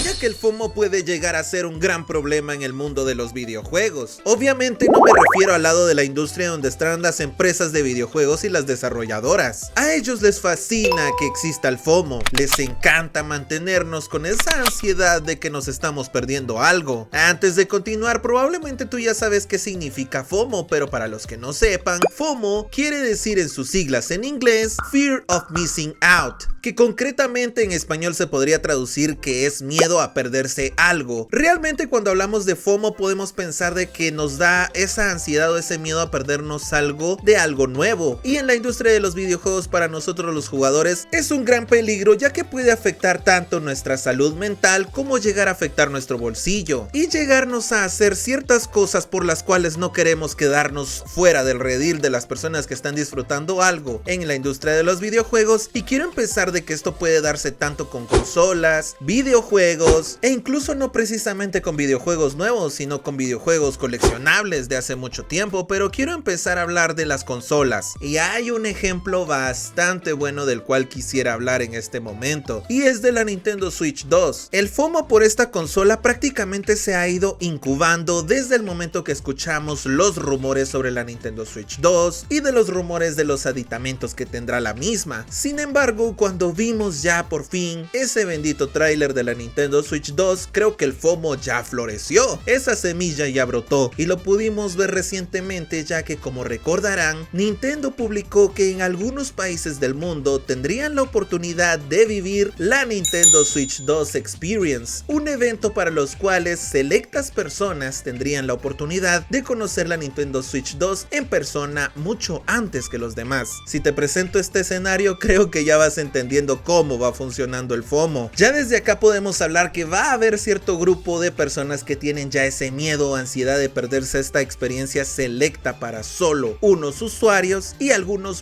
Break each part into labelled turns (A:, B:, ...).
A: ya que el FOMO puede llegar a ser un gran problema en el mundo de los videojuegos. Obviamente no me refiero al lado de la industria donde están las empresas de videojuegos y las desarrolladoras. A ellos les fascina que exista el FOMO, les encanta mantenernos con esa ansiedad de que nos estamos perdiendo algo. Antes de continuar, probablemente tú ya sabes qué significa FOMO, pero para los que no sepan, FOMO quiere decir en sus siglas en inglés Fear of Missing Out, que concretamente en español se podría traducir que es miedo a perderse algo. Realmente cuando hablamos de FOMO podemos pensar de que nos da esa ansiedad o ese miedo a perdernos algo de algo nuevo, y en la industria de los videojuegos para nosotros los jugadores es un gran peligro, ya que puede afectar tanto nuestra salud mental como llegar a afectar nuestro bolsillo y llegarnos a hacer ciertas cosas por las cuales no queremos quedarnos fuera del redil de las personas que están disfrutando algo en la industria de los videojuegos. Y quiero empezar de que esto puede darse tanto con consolas, videojuegos e incluso no precisamente con videojuegos nuevos, sino con videojuegos coleccionables de hace mucho tiempo. Pero quiero empezar a hablar de las consolas, y hay un ejemplo bastante bueno del cual quisiera hablar en este momento, y es de la Nintendo Switch 2. El FOMO por esta consola prácticamente se ha ido incubando desde el momento que escuchamos los rumores sobre la Nintendo Switch 2 y de los rumores de los aditamentos que tendrá la misma. Sin embargo, cuando vimos ya por fin ese bendito tráiler de la Nintendo Switch 2, creo que el FOMO ya floreció, esa semilla ya brotó, y lo pudimos ver recientemente, ya que como recordarán, Nintendo publicó que en algunos países del mundo tendrían la oportunidad de vivir la Nintendo Switch 2 Experience, un evento para los cuales selectas personas tendrían la oportunidad de conocer la Nintendo Switch 2 en persona mucho antes que los demás. Si te presento este escenario, creo que ya vas entendiendo cómo va funcionando el FOMO. Ya desde acá podemos hablar que va a haber cierto grupo de personas que tienen ya ese miedo o ansiedad de perderse esta experiencia selecta para solo unos usuarios, y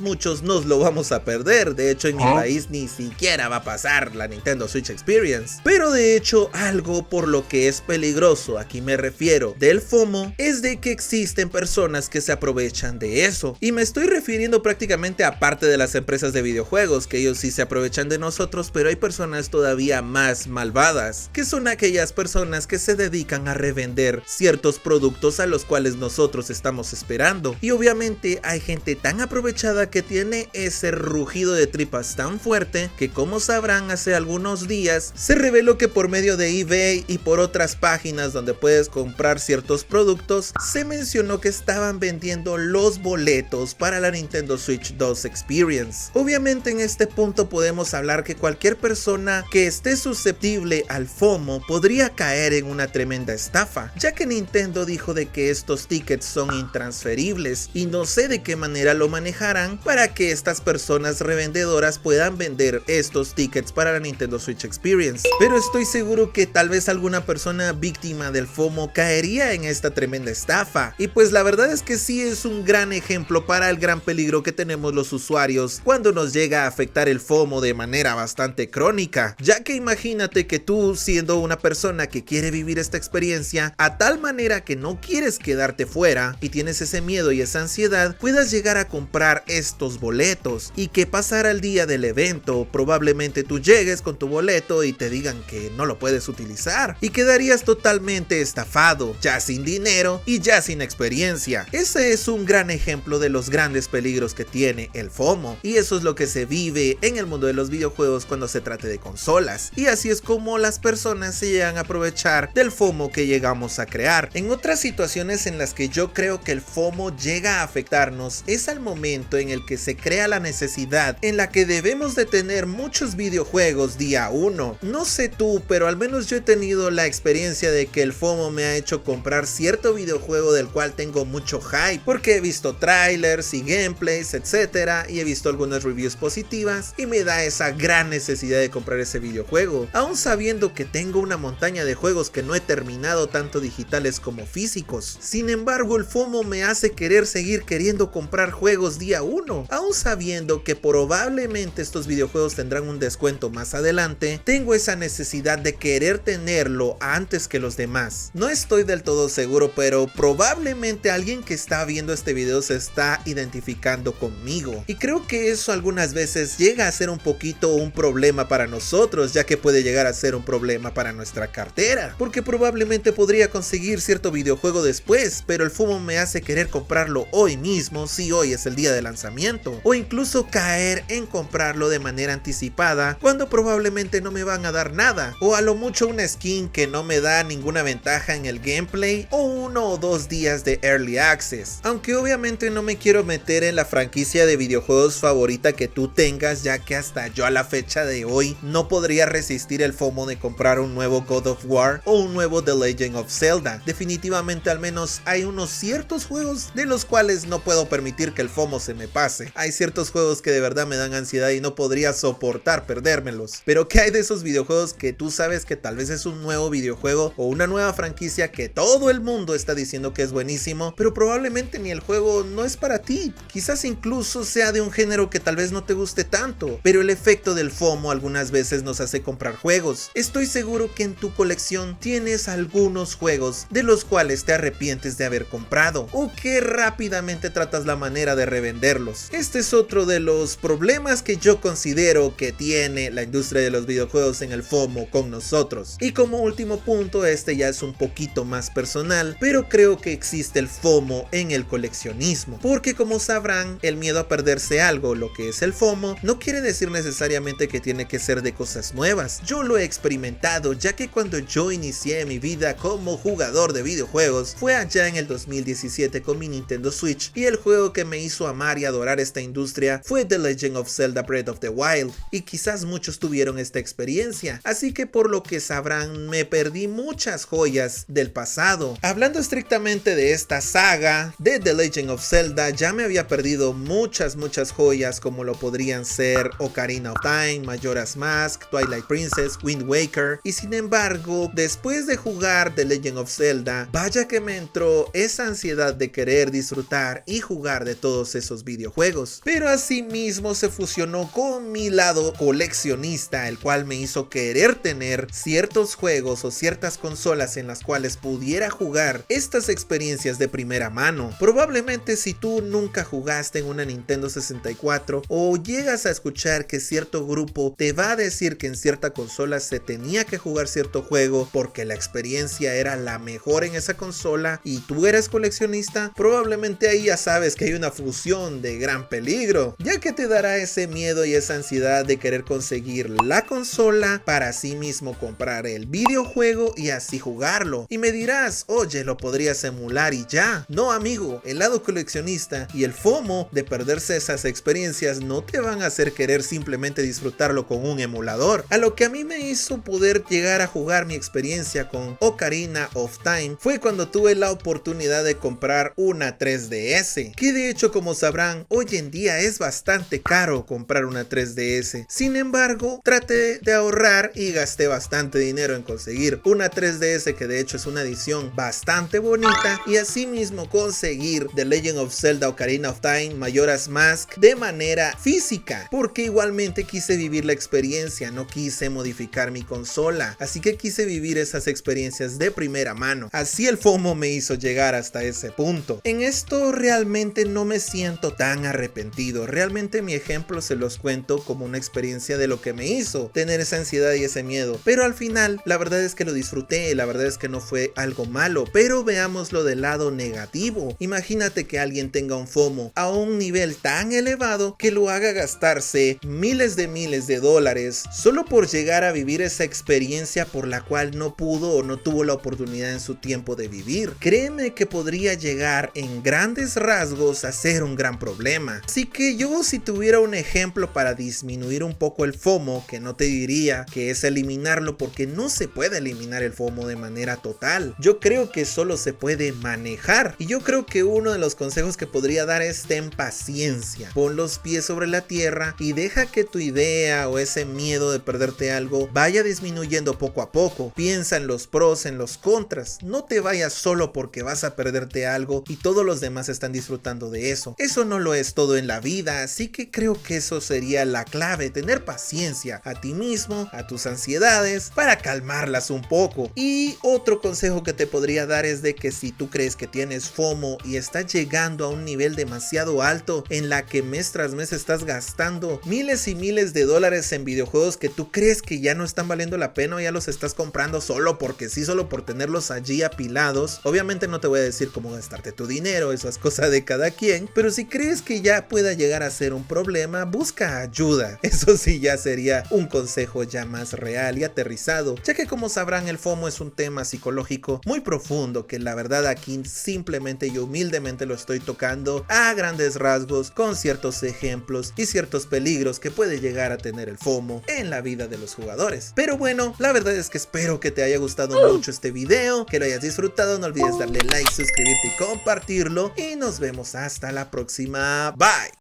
A: muchos nos lo vamos a perder. De hecho, en mi país ni siquiera va a pasar la Nintendo Switch Experience. Pero de hecho, algo por lo que es peligroso, aquí me refiero del FOMO, es de que existen personas que se aprovechan de eso, y me estoy refiriendo prácticamente a parte de las empresas de videojuegos, que ellos sí se aprovechan de nosotros, pero hay personas todavía más malvadas, que son aquellas personas que se dedican a revender ciertos productos a los cuales nosotros estamos esperando. Y obviamente hay gente tan aprovechada que tiene ese rugido de tripas tan fuerte que, como sabrán, hace algunos días se reveló que por medio de eBay y por otras páginas donde puedes comprar ciertos productos, se mencionó que estaban vendiendo los boletos para la Nintendo Switch 2 Experience. Obviamente en este punto podemos hablar que cualquier persona que esté susceptible al FOMO podría caer en una tremenda estafa, ya que Nintendo dijo de que estos tickets son intransferibles, y no sé de qué manera lo manejarán para que estas personas revendedoras puedan vender estos tickets para la Nintendo Switch Experience. Pero estoy seguro que tal vez alguna persona víctima del FOMO caería en esta tremenda estafa, y pues la verdad es que sí es un gran ejemplo para el gran peligro que tenemos los usuarios cuando nos llega a afectar el FOMO de manera bastante crónica, ya que imagínate que tú, siendo una persona que quiere vivir esta experiencia a tal manera que no quieres quedarte fuera y tienes ese miedo y esa ansiedad, puedas llegar a comprar estos boletos, y que pasara el día del evento probablemente tú llegues con tu boleto y te digan que no lo puedes utilizar, y quedarías totalmente estafado, ya sin dinero y ya sin experiencia. Ese es un gran ejemplo de los grandes peligros que tiene el FOMO, y eso es lo que se vive en el mundo de los videojuegos cuando se trate de consolas, y así es como las personas se llegan a aprovechar del FOMO que llegamos a crear. En otras situaciones en las que yo creo que el FOMO llega a afectarnos es al momento en el que se crea la necesidad en la que debemos de tener muchos videojuegos día 1. No sé tú, pero al menos yo he tenido la experiencia de que el FOMO me ha hecho comprar cierto videojuego del cual tengo mucho hype, porque he visto trailers y gameplays, etcétera, y he visto algunas reviews positivas, y me da esa gran necesidad de comprar ese videojuego, aún sabiendo que tengo una montaña de juegos que no he terminado, tanto digitales como físicos. Sin embargo, el FOMO me hace querer seguir queriendo comprar juegos día 1, aún sabiendo que probablemente estos videojuegos tendrán un descuento más adelante. Tengo esa necesidad de querer tenerlo antes que los demás. No estoy del todo seguro, pero probablemente alguien que está viendo este video se está identificando conmigo, y creo que eso algunas veces llega a ser un poquito un problema para nosotros, ya que puede llegar a ser un problema problema para nuestra cartera, porque probablemente podría conseguir cierto videojuego después, pero el FOMO me hace querer comprarlo hoy mismo si hoy es el día de lanzamiento, o incluso caer en comprarlo de manera anticipada cuando probablemente no me van a dar nada, o a lo mucho una skin que no me da ninguna ventaja en el gameplay, o 1 o 2 días de Early Access. Aunque obviamente no me quiero meter en la franquicia de videojuegos favorita que tú tengas, ya que hasta yo a la fecha de hoy no podría resistir el FOMO de comprar un nuevo God of War o un nuevo The Legend of Zelda. Definitivamente al menos hay unos ciertos juegos de los cuales no puedo permitir que el FOMO se me pase. Hay ciertos juegos que de verdad me dan ansiedad y no podría soportar perdérmelos. Pero ¿qué hay de esos videojuegos que tú sabes que tal vez es un nuevo videojuego o una nueva franquicia que todo el mundo está diciendo que es buenísimo, pero probablemente ni el juego no es para ti? Quizás incluso sea de un género que tal vez no te guste tanto, pero el efecto del FOMO algunas veces nos hace comprar juegos. Estoy seguro que en tu colección tienes algunos juegos de los cuales te arrepientes de haber comprado o que rápidamente tratas la manera de revenderlos. Este es otro de los problemas que yo considero que tiene la industria de los videojuegos en el FOMO con nosotros. Y como último punto, este ya es un poquito más personal, pero creo que existe el FOMO en el coleccionismo, porque como sabrán, el miedo a perderse algo, lo que es el FOMO, no quiere decir necesariamente que tiene que ser de cosas nuevas. Yo lo he experimentado, ya que cuando yo inicié mi vida como jugador de videojuegos fue allá en el 2017 con mi Nintendo Switch, y el juego que me hizo amar y adorar esta industria fue The Legend of Zelda Breath of the Wild, y quizás muchos tuvieron esta experiencia, así que por lo que sabrán me perdí muchas joyas del pasado. Hablando estrictamente de esta saga de The Legend of Zelda, ya me había perdido muchas joyas como lo podrían ser Ocarina of Time, Majora's Mask, Twilight Princess, Wind Waker, y sin embargo después de jugar The Legend of Zelda, vaya que me entró esa ansiedad de querer disfrutar y jugar de todos esos videojuegos, pero asimismo se fusionó con mi lado coleccionista, el cual me hizo querer tener ciertos juegos o ciertas consolas en las cuales pudiera jugar estas experiencias de primera mano. Probablemente si tú nunca jugaste en una Nintendo 64 o llegas a escuchar que cierto grupo te va a decir que en cierta consola se tenía que jugar cierto juego porque la experiencia era la mejor en esa consola y tú eres coleccionista, probablemente ahí ya sabes que hay una fusión de gran peligro, ya que te dará ese miedo y esa ansiedad de querer conseguir la consola para así mismo comprar el videojuego y así jugarlo. Y me dirás, oye, lo podrías emular y ya. No, amigo, el lado coleccionista y el FOMO de perderse esas experiencias no te van a hacer querer simplemente disfrutarlo con un emulador. A lo que a mí me hizo poder llegar a jugar mi experiencia con Ocarina of Time fue cuando tuve la oportunidad de comprar una 3DS, que de hecho, como sabrán, hoy en día es bastante caro comprar una 3DS. Sin embargo, traté de ahorrar y gasté bastante dinero en conseguir una 3DS, que de hecho es una edición bastante bonita, y asimismo conseguir The Legend of Zelda Ocarina of Time Majora's Mask de manera física, porque igualmente quise vivir la experiencia, no quise modificar mi consola, así que quise vivir esas experiencias de primera mano. Así el FOMO me hizo llegar hasta ese punto. En esto realmente no me siento tan arrepentido, realmente mi ejemplo se los cuento como una experiencia de lo que me hizo tener esa ansiedad y ese miedo, pero al final la verdad es que lo disfruté, la verdad es que no fue algo malo, pero veámoslo del lado negativo. Imagínate que alguien tenga un FOMO a un nivel tan elevado que lo haga gastarse miles de dólares solo por llegar a vivir esa experiencia por la cual no pudo o no tuvo la oportunidad en su tiempo de vivir. Créeme que podría llegar en grandes rasgos a ser un gran problema. Así que yo, si tuviera un ejemplo para disminuir un poco el FOMO, que no te diría que es eliminarlo, porque no se puede eliminar el FOMO de manera total, yo creo que solo se puede manejar, y yo creo que uno de los consejos que podría dar es ten paciencia, pon los pies sobre la tierra y deja que tu idea o ese miedo de perderte algo vaya disminuyendo poco a poco. Piensa en los pros, en los contras, no te vayas solo porque vas a perderte algo y todos los demás están disfrutando de eso. Eso no lo es todo en la vida, así que creo que eso sería la clave, tener paciencia a ti mismo, a tus ansiedades, para calmarlas un poco. Y otro consejo que te podría dar es de que si tú crees que tienes FOMO y estás llegando a un nivel demasiado alto en la que mes tras mes estás gastando miles y miles de dólares en videojuegos que tú crees que ya no están valiendo la pena o ya los estás comprando solo porque sí, solo por tenerlos allí apilados. Obviamente no te voy a decir cómo gastarte tu dinero, eso es cosa de cada quien, pero si crees que ya pueda llegar a ser un problema, busca ayuda. Eso sí ya sería un consejo ya más real y aterrizado, ya que como sabrán el FOMO es un tema psicológico muy profundo que la verdad aquí simplemente y humildemente lo estoy tocando a grandes rasgos con ciertos ejemplos y ciertos peligros que puede llegar a tener el FOMO en la vida de los jugadores. Pero bueno, la verdad es que espero que te haya gustado mucho este video, que lo hayas disfrutado. No olvides darle like, suscribirte y compartirlo y nos vemos hasta la próxima. Bye.